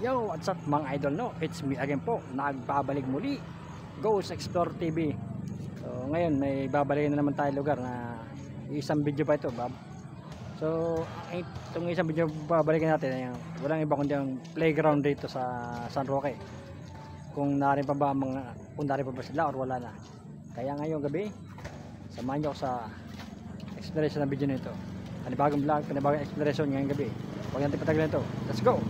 Yo, what's up mga idol, no? It's me again po, nagbabalik muli, Ghost Explore TV. So ngayon may babalikin na naman tayo lugar na isang video pa ito, Bob. So itong isang video babalikin natin ay walang iba kundi ang playground dito sa San Roque. Kung narin pa ba sila or wala na. Kaya ngayong gabi samahan niyo ako sa exploration ng video nito. Panibagong vlog, panibagong exploration ngayong gabi. Huwag natin patagalin ito. Let's go!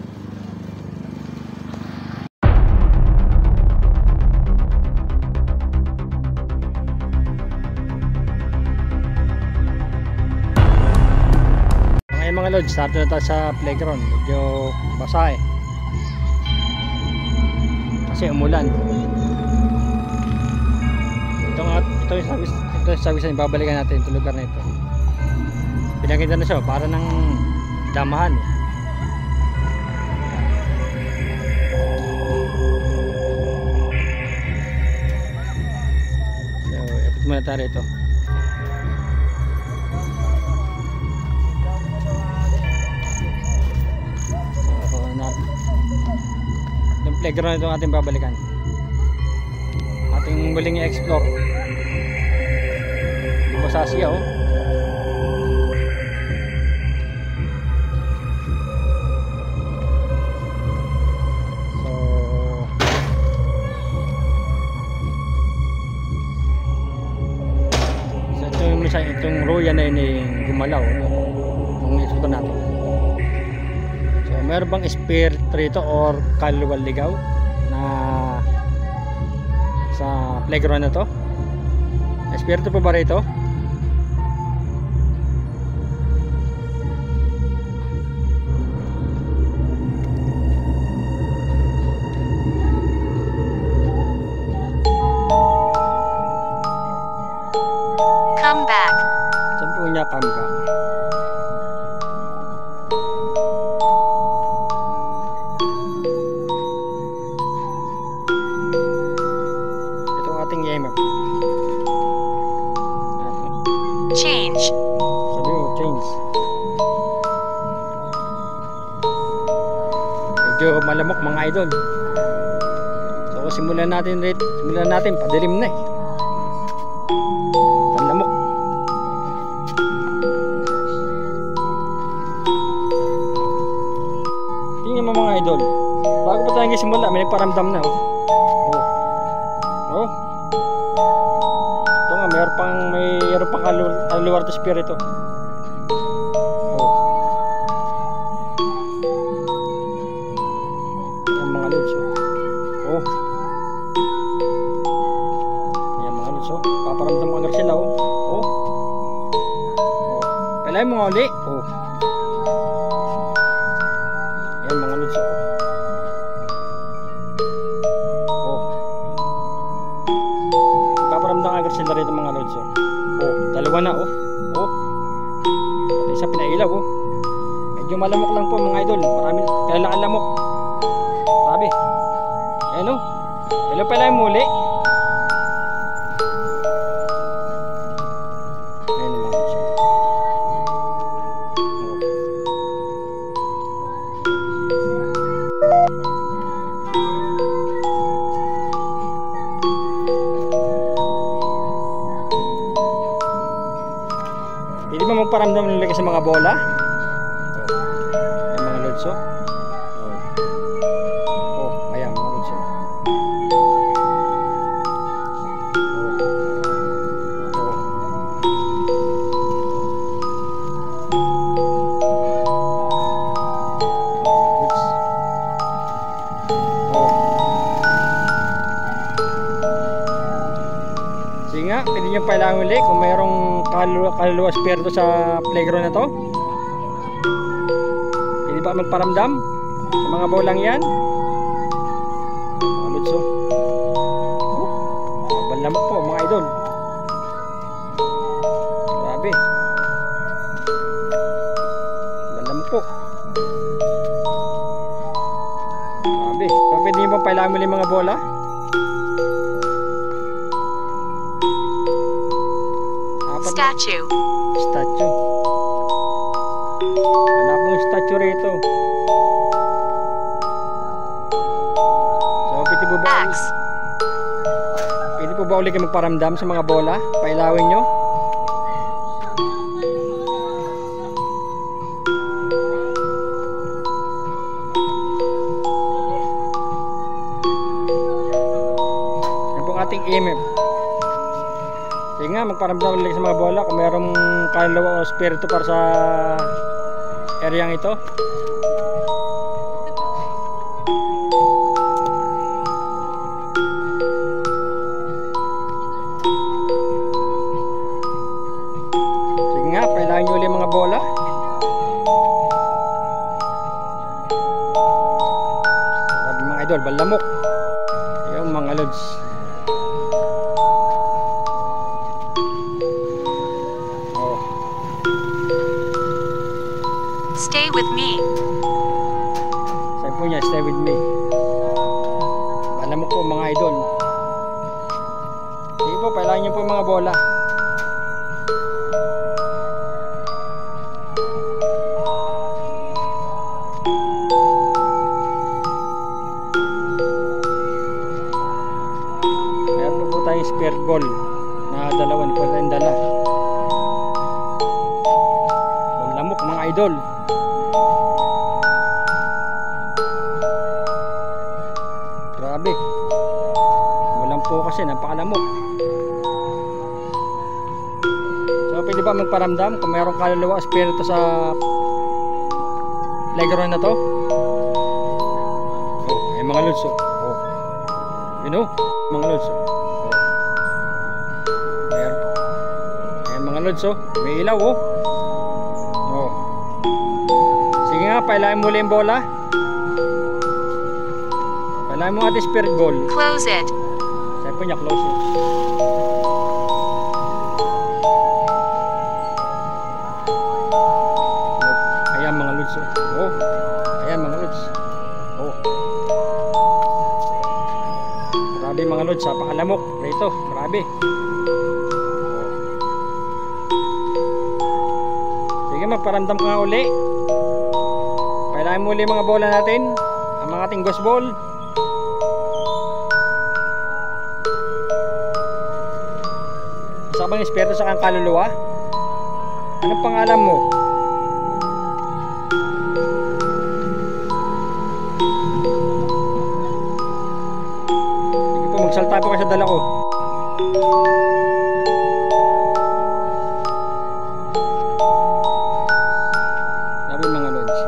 Ngayon mga lods, start na tayo sa playground. Medyo basa kasi umulan. Ito yung sabi sa babalikan natin itong lugar na ito. Pinakita na siya para ng damahan So ipit muna tayo rito. Yung playground ito ating babalikan, ating muling i-explore. Di ba sa Asia so itong roya na yun gumalaw nung explore natin. So meron bang spirit rito or kaluluwang ligaw na sa playground na to? Espiritu pa ba rito? Come back. Saan po niya come back? Ito ang ating EMF. Change. Sabi mo, change. Medyo malamok mga idol. So simulan natin, padilim na panlamok. Tingnan mo mga idol, bago pa tayo simula may nagparamdam na ito nga, mayroon pang kaluwar to spirito. Ang mga lods ayan mga lods paparamdam agad sila palay mo nga ulit ayan mga lods paparamdam agad sila rito mga lods dalawa na pati isa pinailaw medyo malamok lang po mga idol, maraming kailangan lamok, sabi ayan hello pala yung muli. Ayan mga lods hindi ba magparamdam nila sa mga bola? Ayan mga lods ayan mga lods sige nga, pwede nyo pala uli kung mayroong kaluluwa spirito sa playground na to. Pwede ba magparamdam sa mga bolang yan? Mga lods mabalamok po mga idol, grabe mabalamok po, grabe. Pwede nyo ba pala uli mga bola? Statue. Wala pong statue rito. Max. Pwede po ba uli kayo magparamdam sa mga bola? Pailawin nyo. Yan po ang ating EMF. Sige nga, magparamdam ulit sa mga bola kung mayroong kaluluwa o spirito para sa areang ito. Sige nga, pailahin nyo ulit mga bola. Sabi mga idol, balamok. Ayun mga lods. Stay with me. Sabi po niya, stay with me. Alam mo po mga idol. Sige po, pailangan niyo po mga bola. Meron po tayong spare ball na dalawa, hindi po tayong dala. Lamok mga idol. Grabe. Walang po kasi, napakalamok. So pwede ba magparamdam kung mayroong kaluluwa o spirito sa playground na to? Oh, ay mga lods. Oh. You know, mga lods. Oh. Meron. Ay mga lods. Oh. May ilaw. Oh. Oh. Sige nga, pailahin mo ulit yung bola. Pailahin mo ating spirit ball. Close it. Sabi po niya, close it. Ayan mga lods. Oh. Ayan mga lods. Oh. Grabe mga lods, napakalamok. Rito, grabe. Sige, magparamdam ka nga uli. Pailahin mo uli mga bola natin, ang mga ating ghost ball. Isa bang espiritu sa kang kaluluwa? Anong pangalan mo? Sige po, magsalta po kayo sa dala ko. Sabi mga lods.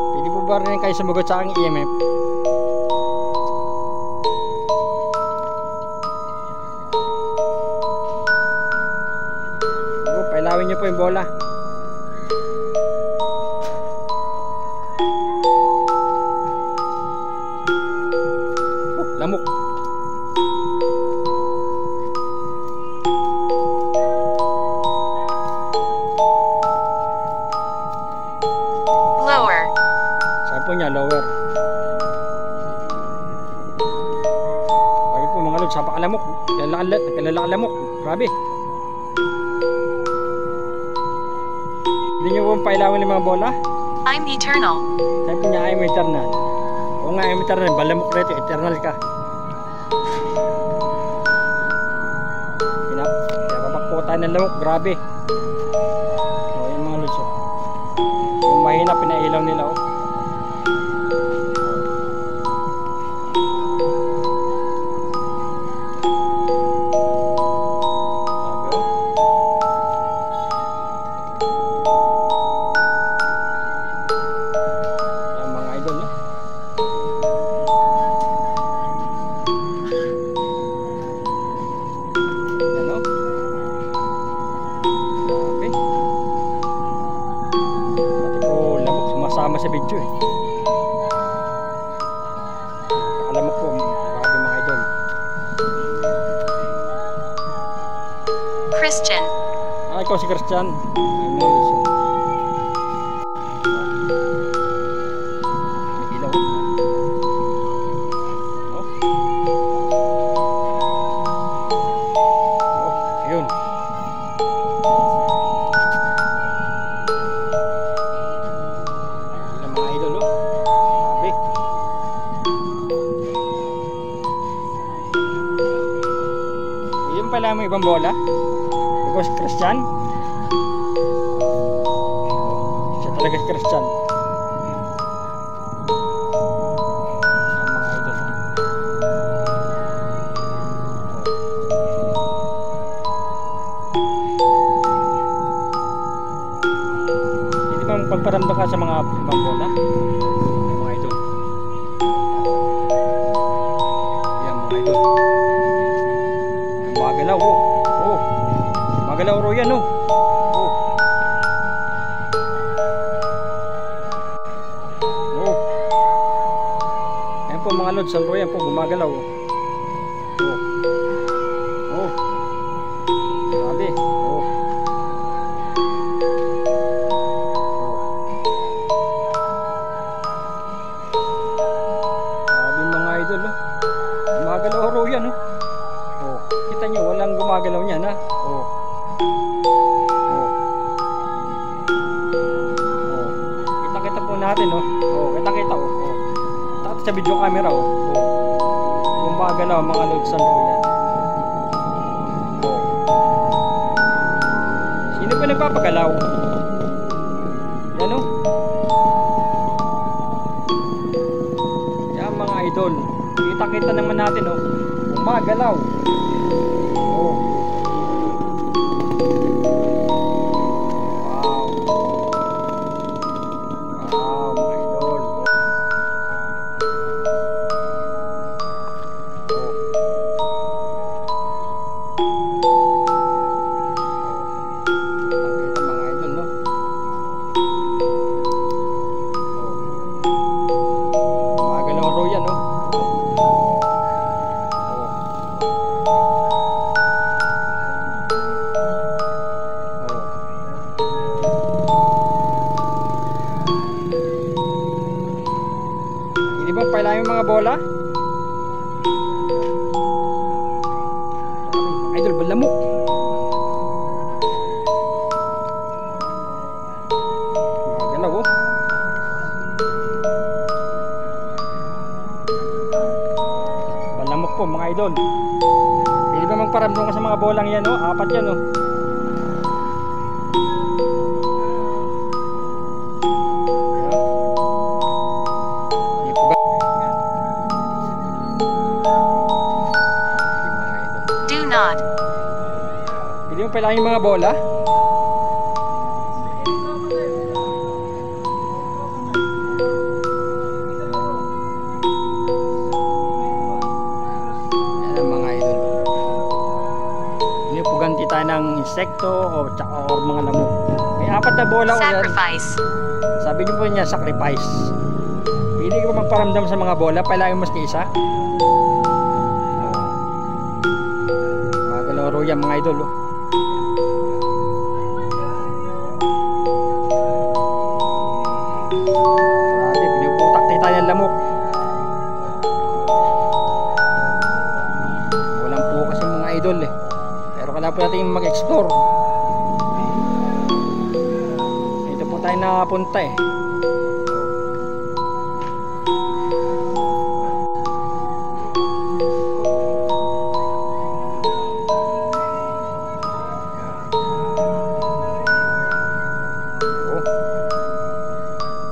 Pwede po ba rin kayo sumagot sa aking EMF? Sige, pailawin nyo po yung bola. Lamok. Lower. Sabi po niya, lower. Sabi po mga lods, napakalamok. Kalalalamok. Grabe. Hindi nyo po pailawin yung mga bola? I'm eternal. Sabi po niya, I'm eternal. Oo nga, I'm eternal. Balamok rito, eternal ka. Pinapabak po tayo ng lamok. Grabe. O, yung mga lods. Yung mahina, pinailaw nila. Oh. Sabi, oh. Yung mga idol, no? Ano? Okay. Pati po lamok sumasama sa video eh. Nakalamok po. Grabe mga idol. Christian. Ah, ikaw si Christian. Ay, mga lods, oh. May ilaw. Oh. Oh, ayun. ba pala mo ibang bola? Because Christian. Siya talaga si Christian. Yan mga idol. Hindi ba magpaparamdam ka sa mga ibang bola? Mga idol. Yan mga idol. Magalaw, oh. Oh. Magalaw ro yan, oh. Oh. Oh. Ayan po mga lods, ang ro yan po gumagalaw. Oh. Oh. Grabe. Oh. Grabe mga idol, oh. Gumagalaw ro yan, oh. Oh. Kita nyo, walang gumagalaw niyan, ha? Oh. Oh. Oh. Kita-kita po natin, oh. Oh, kita-kita, oh. Oh. Kita sa video camera, oh. Oh. Gumagalaw mga lods ang yan. Oh. Sino pa nagpapagalaw? Yan, oh. Yan mga idol. Kita-kita naman natin, oh. Gumagalaw. Oh. Wow. Wow, mga idol. Oh. Kita mga idol, no? Oh. Magalaw ro yan, no? Hindi ba pala yung mga bola? Idol, balamok. Magalaw, oh. Balamok po mga idol. Hindi ba magparamdam ka sa mga bolang yan, oh? Apat yan, oh. Do not. Hindi mo pala yung mga bola? Yan ang mga idol. Hindi po ganti tayo ng insekto o mga lamok. May apat na bola ko yan. Sacrifice. Sabi niyo po niya, sacrifice. Pili ko magparamdam sa mga bola, pala yung maski isa. Magalaro yan mga idol, oh. Grabe, pinuputak tayo ng lamok. Walang po kasi mga idol, eh. Pero kailangan po natin mag-explore. Ito po tayo nakapunta, eh.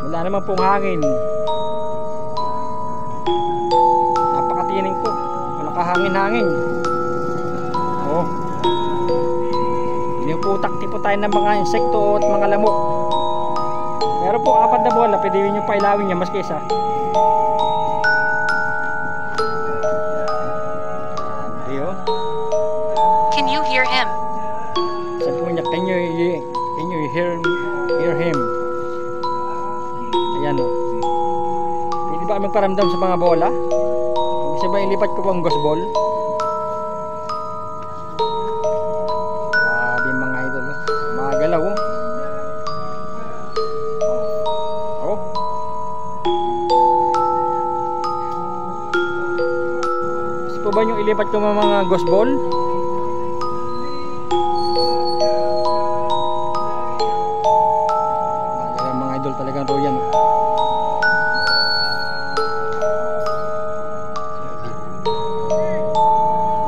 Wala naman pong hangin. Napakatining po. Walang kahangin-hangin. Oh. Pinuputak-tipo tayo ng mga insekto at mga lamok. Pero po apat na bola, pwede nyo pailawin niya maski isa. Ayo. Can you hear him? Sabi po niya, can you hear him? Ayan, oh. Pwede ba magparamdam sa mga bola? Gusto ba ilipat ko po ang ghost ball? Grabe mga idol, oh. Magalaw, oh. Oh. Gusto po ba yung ilipat ko mga ghost ball? Magalang mga idol, talagang royan, oh.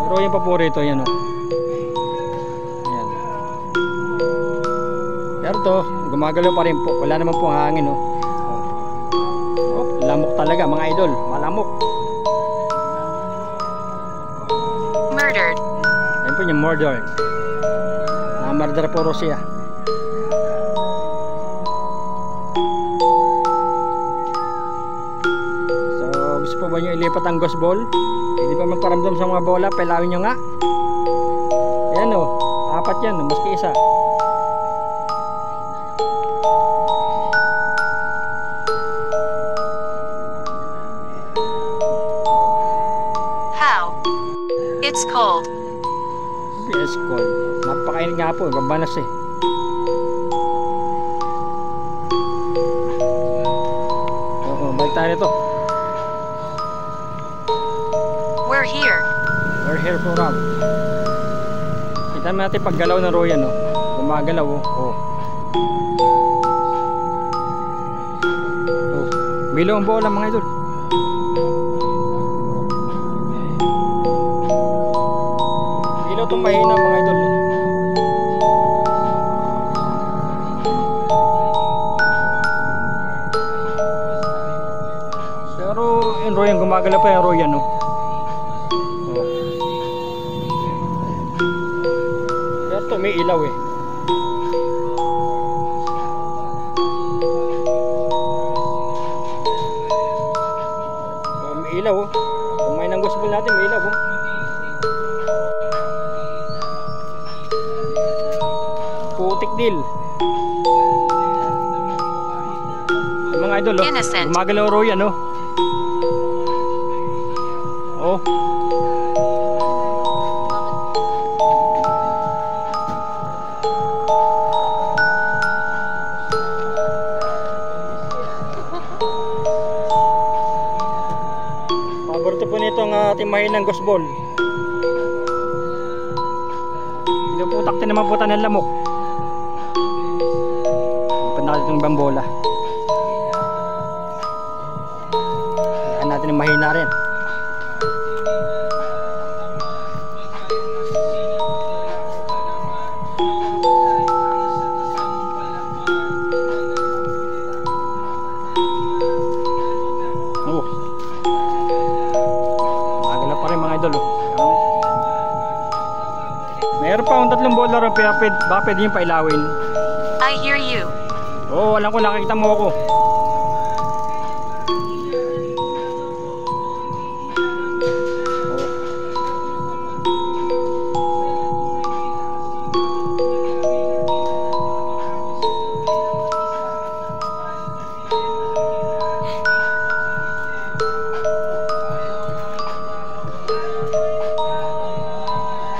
Royan paborito yan, oh. ito, gumagalaw pa rin po. Wala naman pong hangin, oh. Oh, lamok talaga mga idol, malamok. Murdered. Ayun po yung murder. Na-murder po siya. So, gusto po ba nyo ilipat ang ghost ball? Hindi pa magparamdam sa mga bola, pailawin nyo nga. Ayan o, 4 yan, maski isa. How? It's cold. Yes, cold. Napakainit nga po, babanas eh. Oo, balik tayo nito. We're here. We're here for round. Kita natin paggalaw ng Royan, no? Gumagalaw, oh. Oh. Oh. Bilo ang bola mga idol. Bilo itong mahina mga idol. Pero yung Royan, gumagalaw pa yung Royan, no? Ito may ilaw eh. Oh, may ilaw oh. Kumain ng gospel natin, may ilaw oh. Putik deal. Yung mga idol oh. Innocent. Gumagalaw Royan oh. Oh. Paborito po nito ang ating mahinang ghost ball. Pinuputak din naman po tayo ng lamok. Ipan natin itong ibang bola. Kailangan natin ng mahina rin. Oh. Magala pa rin mga idol oh. Meron pa akong 3 bola rin, baka pwede yung pailawin. I hear you. Oo, alam ko, nakikita mo ako.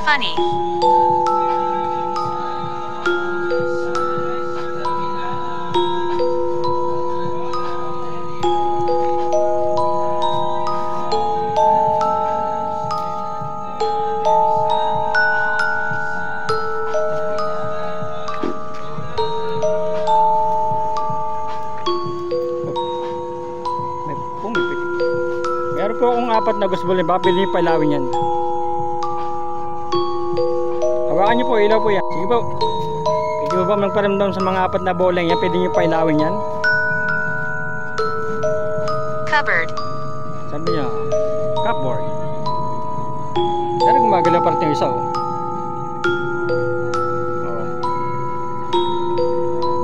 Funny. May pumipik. Meron po akong 4 na ghost ball, baka pwede yung pailawin yan. Hawakan nyo po, ilaw po yan. Sige po. Pwede mo ba magparamdam sa mga 4 na bola yan? Pwede nyo pailawin yan? Cupboard. Sabi niya, cupboard. Pero gumagalaw pa rin yung isa oh. Oh.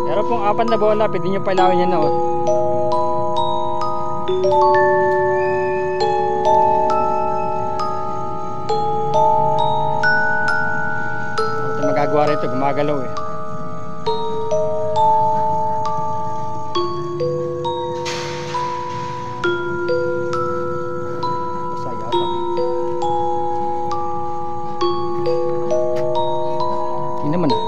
Pero pong 4 na bola, pwede nyo pailawin yan na oh. Ito magagawa rin ito, gumagalaw eh. Masaya ito. Hindi naman ah.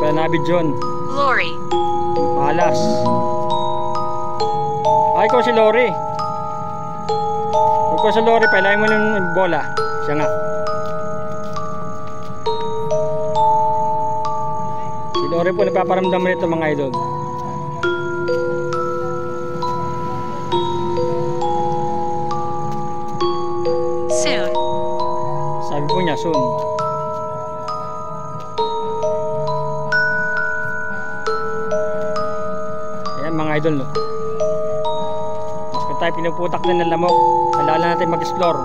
Panabi John. Lori. Malas. Ay, ikaw si Lori. Huwag ko si Lori, pailayin mo ng bola. Siya nga. Si Lore po nagpaparamdam nito mga idol. Soon. Sabi po niya, soon. Ayan mga idol, no? Mas kung tayo pinuputak na ng lamok, alala natin mag-explore.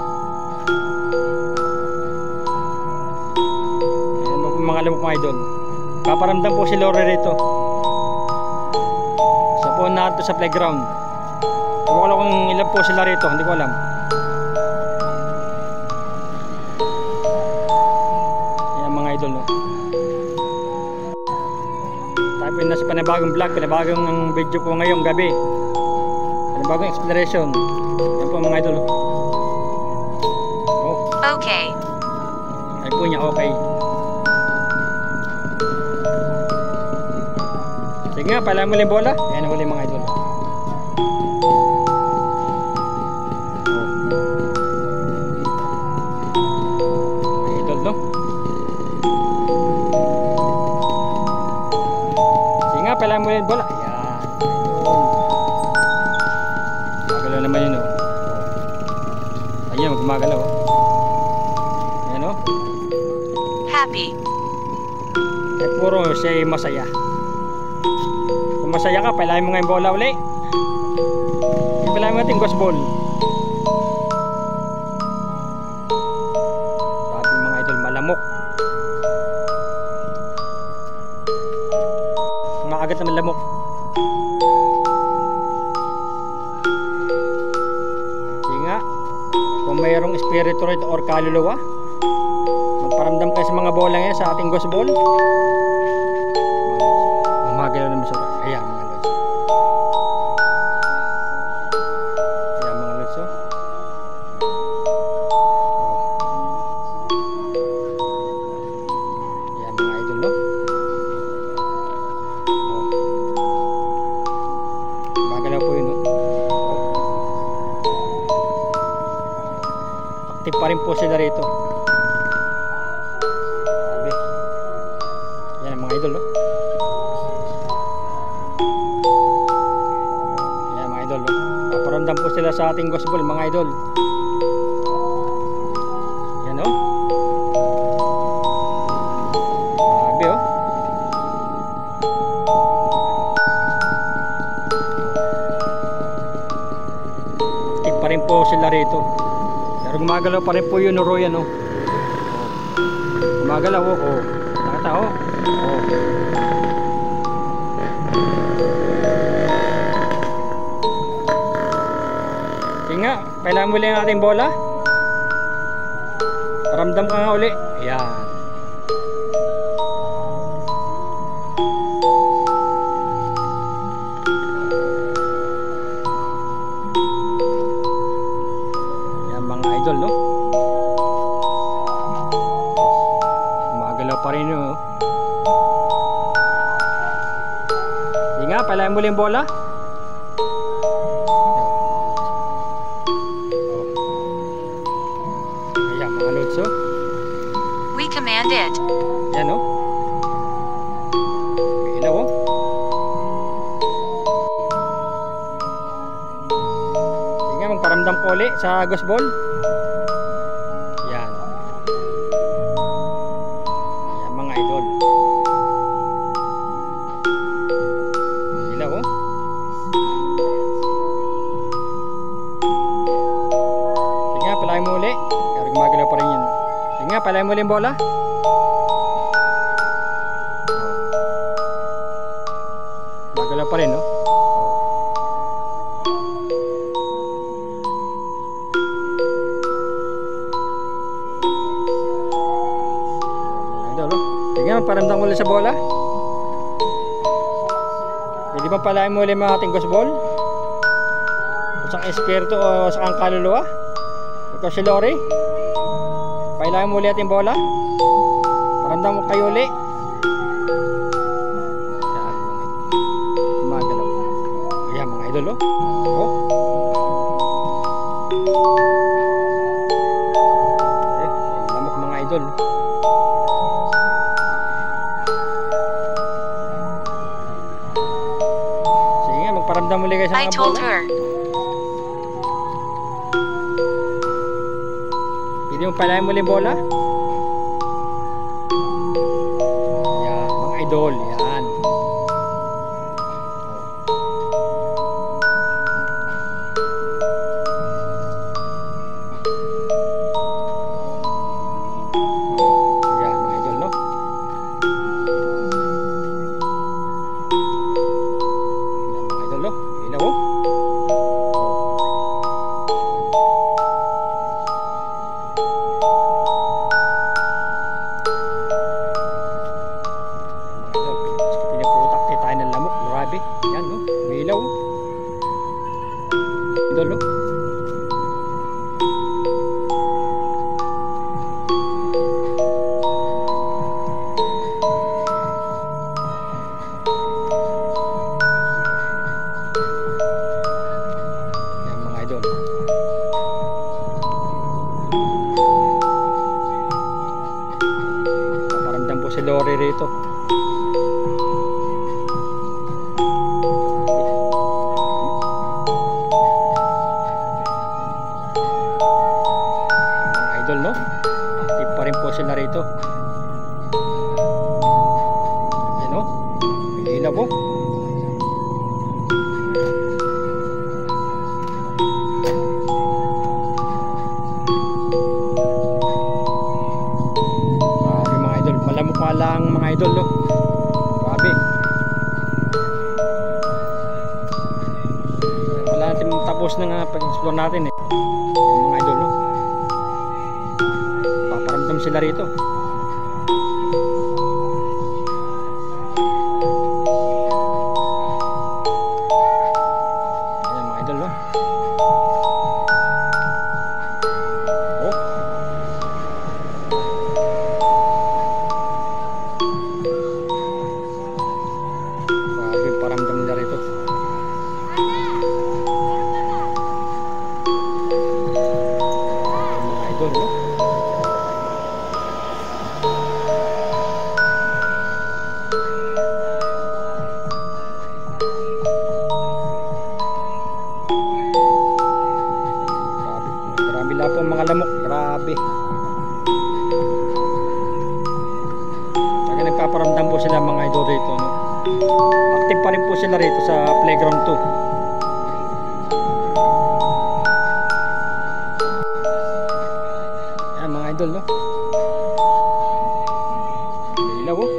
Ayan po mga lamok mga idol. Paparamdam po si Lore rito. Sa po narito sa playground. Ewan ko lang kung ilan po sila rito, hindi ko alam. Idol, no? Tayo po nasa panibagong vlog, panibagong video po ngayong gabi, panibagong exploration. Yan po mga idol, no? Oh, Okay. ay po niya okay. Sige nga, pala mo yung bola. Yan huli mga idol. Mga idol, no? Pala mo yung bola. Ayan. Magalaw naman yun, oh. Ayan, gumagalaw, oh. Ayan, oh. Happy. Eh, puro siya masaya. Kung masaya ka, palahin mo nga yung bola uli. Palahin mo natin ghost ball. Sabi mga idol, malamok. Maagat naman lamok. Sige nga, kung mayroong espiritu rito or kaluluwa, magparamdam kayo sa mga bola ngayon sa ating ghost ball. Gumagalaw naman siya. Ayan mga lods. Ayan mga lods, oh. Ayan mga idol, no? Magalaw po yun, no? Active pa rin po sila rito. Sabi. Yan ang mga idol, no? Yan mga idol, no? Paparamdam po sila sa ating ghost ball mga idol. Yan, no? Sabi, oh. Pa rin po sila rito. Pero gumagalaw pa rin po yun, no, yan, oh. Gumagalaw, oh, oh. Nakita, oh. Oh. Sige nga, kailangan muli ang ating bola. Paramdam ka nga uli. Ayan. Idol, no? Gumagalaw pa rin, no? Hindi nga, palayan mo yung bola. Ayan, mga lods, oh. We command it. Yan, oh. Ilaw, oh. Sige nga, magparamdam ko ulit sa ghost ball. Palayan mo uli. Pero gumagalaw pa rin yun. Sige nga, palayan mo uli yung bola. Gumagalaw pa rin, no? Idol, no? Sige nga, paramdam mo ulit sa bola. Pwede ba palayan mo uli mga ating ghost ball? O sa espiritu o sa kang kaluluwa? Ito si Lore. Pailangan mo ulit yung bola. Paramdam mo kayo ulit. Magalaw. Ayan mga idol, oh. Oh. Lamok mga idol. I mga told bola. her. Pwede mo palayan muli bola. Yan, mga idol. Yan. Yan, mga idol, no? Yan, mga idol, no? Ilaw, oh. Pinaprotakte tayo ng lamok. Grabe. Yan, no? May ilaw, oh. Idol, no? Yan, mga idol. Paparamdam po si Lori rito. Mga idol, no? Active pa rin po sila rito. Yan, no? May ilaw po. Grabe, mga idol. Malamok nga lang, mga idol, no? Grabe. Wala natin tapos na nga pag-explore natin, eh. Yan, mga idol, no? Paparamdam sila rito. Yan, mga idol, no? Oh. Grabe, paramdam nila rito. Yan, mga idol, no? Grabe. Grabe lang po ang mga lamok. Grabe. Kaya nagpaparamdam po sila, mga idol, rito, no? Active pa rin po sila rito sa playground 2. Yan, mga idol, no? May ilaw, oh.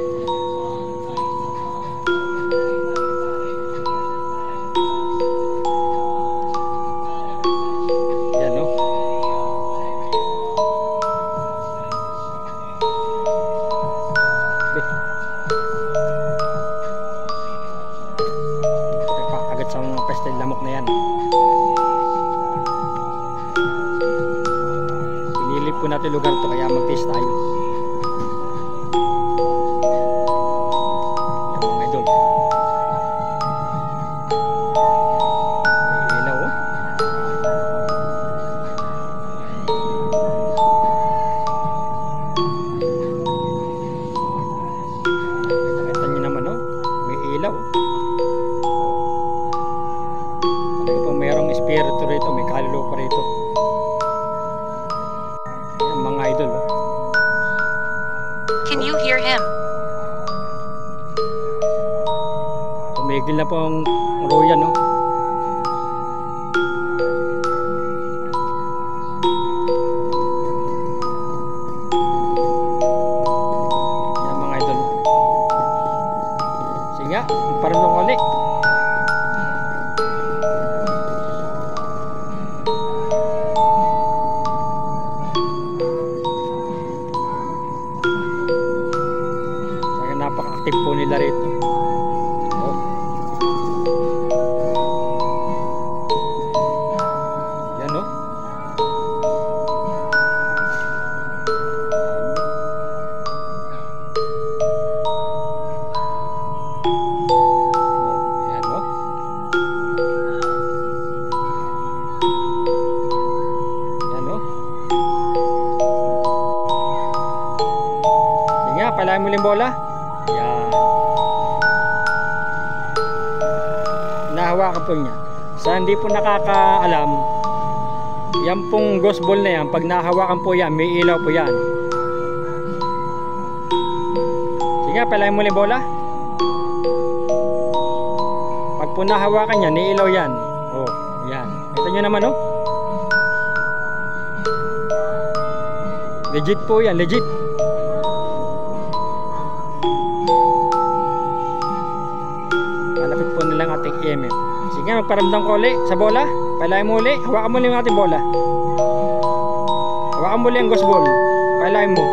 Yan, no? Agad sa mga pestel lamok na yan. Pinili po natin lugar to, kaya mag-taste tayo. Yan, mga idol. May ilaw, oh. Kita nyo naman, oh. May ilaw, oh. Talaga po mayroong espiritu rito, may kaluluwa rito. Yan, mga idol, oh. Can you hear him? Tumigil na po ang roya, no? Yan, mga idol. Sige nga, parang ulit. Kaya napaka-active po nila rito. Oh. Yan, no? Oh, yan, no? Yan, no? Sige nga, palayan mo yung bola. Yan. Nahawakan po niya. Sa hindi po nakakaalam, yan pong ghost ball na yan, pag nahawakan po yan, may ilaw po yan. Sige nga, palayan mo ulit bola. Pag po nahawakan yan, may ilaw yan. Oh, yan. Ito nyo naman, oh. Legit po yan, legit. Malapit po nilang ating EMF. Sige, magparamdam ko ulit sa bola. Palayan mo ulit. Hawakan mo ulit yung ating bola. Hawakan mo ulit ang ghost ball. Palayan mo.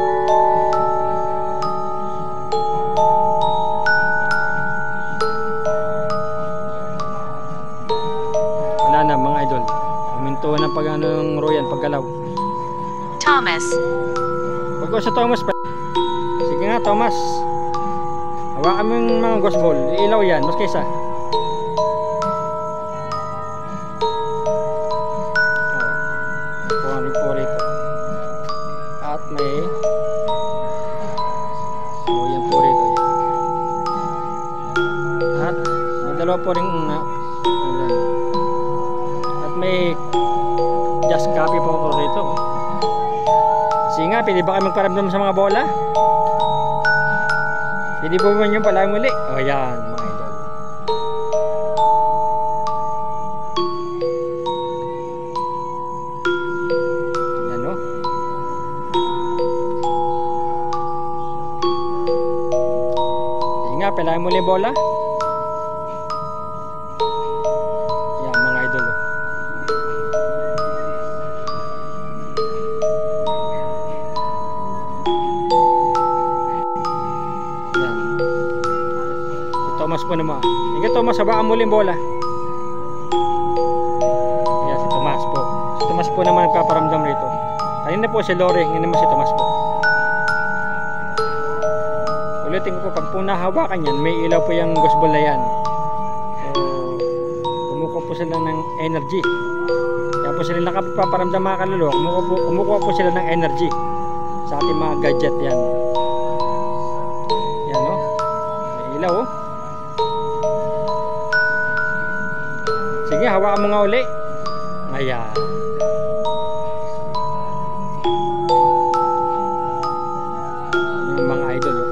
Wala na mga idol. Huminto na pag anong royan, paggalaw. Thomas, Huwag ko sa Thomas pa. Sige nga Thomas. Hawakan mo yung mga ghost ball. Ilaw yan, mas kaysa. Puhanin po rito. At may yan po rito. At may dalawa po rin at may just copy po rito. Sige nga, pwede ba kayo magparamdam sa mga bola? Pwede po ba yung pala muli? O yan, mga idol. Yan o. Sige nga, pala muli yung bola. Yan, mga idol o. Thomas po naman. Sige Thomas, hawakan mo ulit yung bola. Yan, si Thomas po. Si Thomas po naman nagpaparamdam rito. Kanina po si Lore, ngayon naman si Thomas po. Ulitin ko po, pag po nahawakan yan, may ilaw po yung ghost ball na yan. So, kumukuha po sila ng energy. Kaya po sila nakapaparamdam mga kaluluwa. Kumukuha po sila ng energy sa ating mga gadget yan. Yan o. May ilaw o. Sige, hawakan mo nga uli. Ayan. Yung mga idol oh.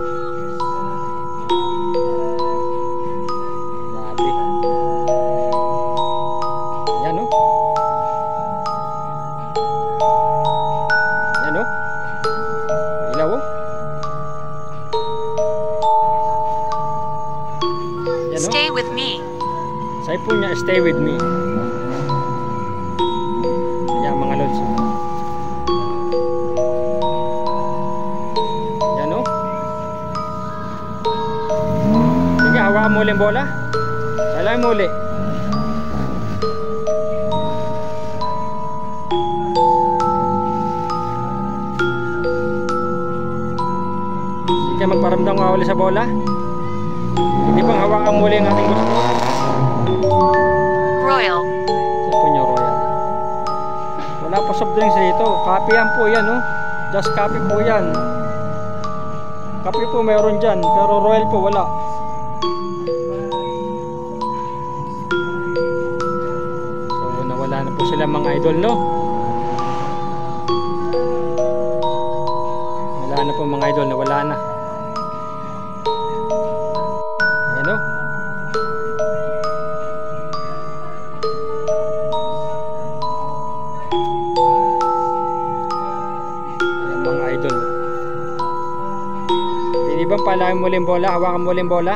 Grabe. Yan oh. Yan oh. Ilaw oh. Yan oh. stay with me. Sabi po niya, stay with me. Ayan mga lods. Yan o. Sige, hawakan mo ulit yung bola. Kailangan mo ulit. Sige, magparamdam ka ulit sa bola. Hindi bang hawakan mo ulit yung ating gusto. Royal, Ito po nyo, Royal. Wala po soft drinks dito. Kapihan po yan, oh. Just copy po yan. Kape po mayroon dyan, pero Royal po wala. So, nawala na po sila mga idol, no? Wala na po mga idol, nawala na. Ayan, oh. Pwede bang palayan mo ulit yung bola? Hawakan mo ulit yung bola.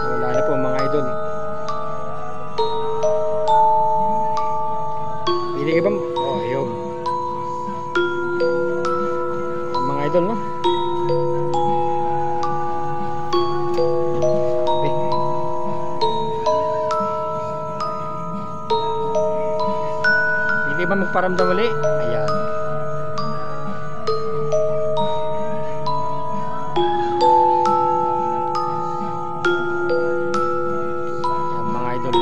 Wala na po mga idol. Pwede ka bang? Oh, yun. Mga idol, no? Hindi ba magparamdam ulit? Ayan. Ayan mga idol.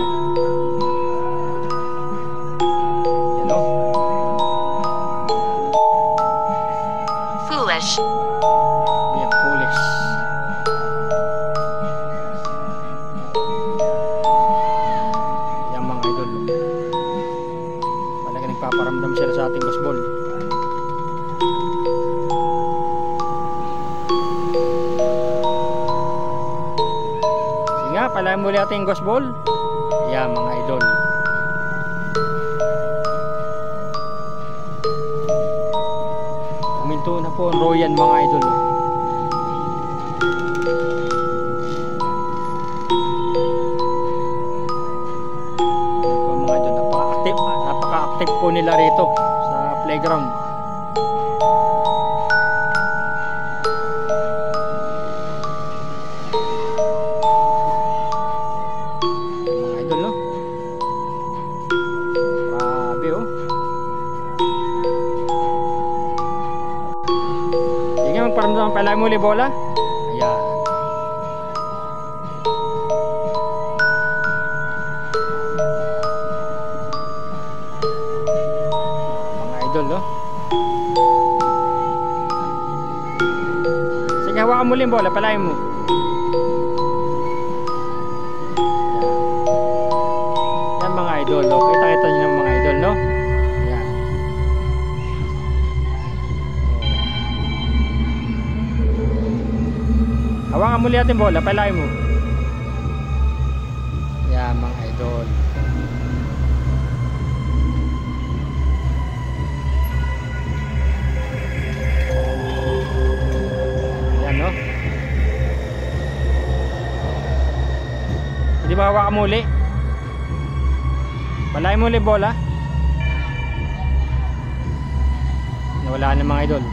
Ayan o. foolish, Nagparamdam sila sa ating gusbol. Sige nga, palayan muli ating gusbol. Yan mga idol. Kuminto na po ang Royan mga idol. Napaka-active po nila rito sa playground. Mga idol, no? Grabe, oh. Sige nga, magparamdam pala muli bola. Ayan. Idol, no? Sige, hawakan muli yung bola, palayan mo. Yan mga idol, no? Kita-kita nyo ng mga idol, no? Yan. Hawakan muli natin bola, palayan mo. Yan mga idol. Hindi ba hawakan muli? Palayan muli bola. Nawala na mga idol.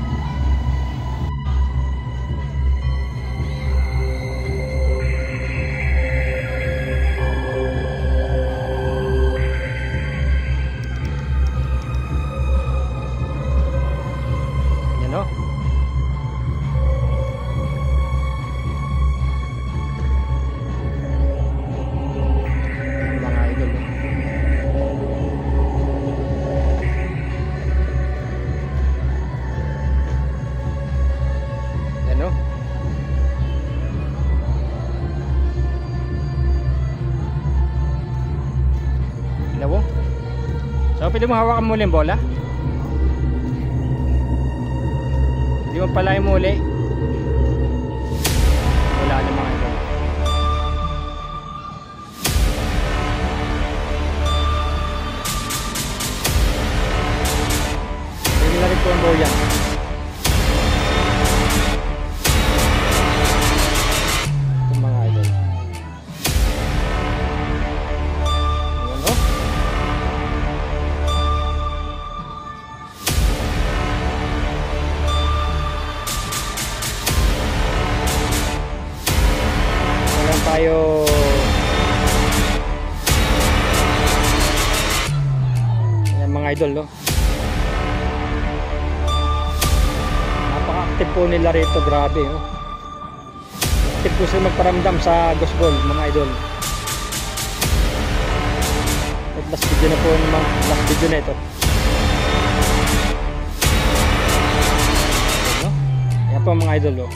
Yan, no? So, pwede mo hawakan muli yung bola. Hindi mo palayan muli. Wala na mga idol. Pwede na rin po ang Royan. Itong mga idol. Ayan, no? Tayo yan mga idol, no? Napaka-active po nila rito, grabe, no? Active po sila magparamdam sa gusbol mga idol. At last video na po, last video na ito, no? Yan po mga idol, no?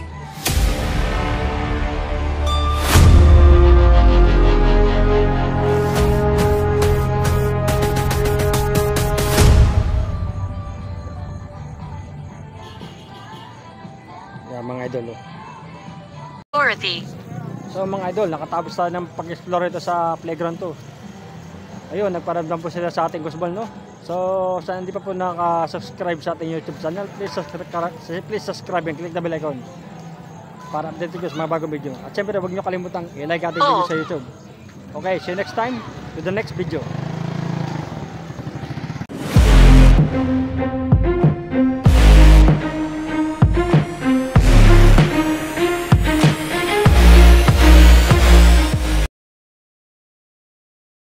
Mga idol, oh. Dorothy. So mga idol, nakatapos tayo ng pag-explore ito sa playground to. Ayun, nagparamdam po sila sa ating gusbol, no? So sa hindi pa po naka-subscribe sa ating YouTube channel, please subscribe and click the bell icon para update ko sa mga bagong video. At syempre, huwag nyo kalimutang i-like ating video sa YouTube. Okay, see you next time with the next video.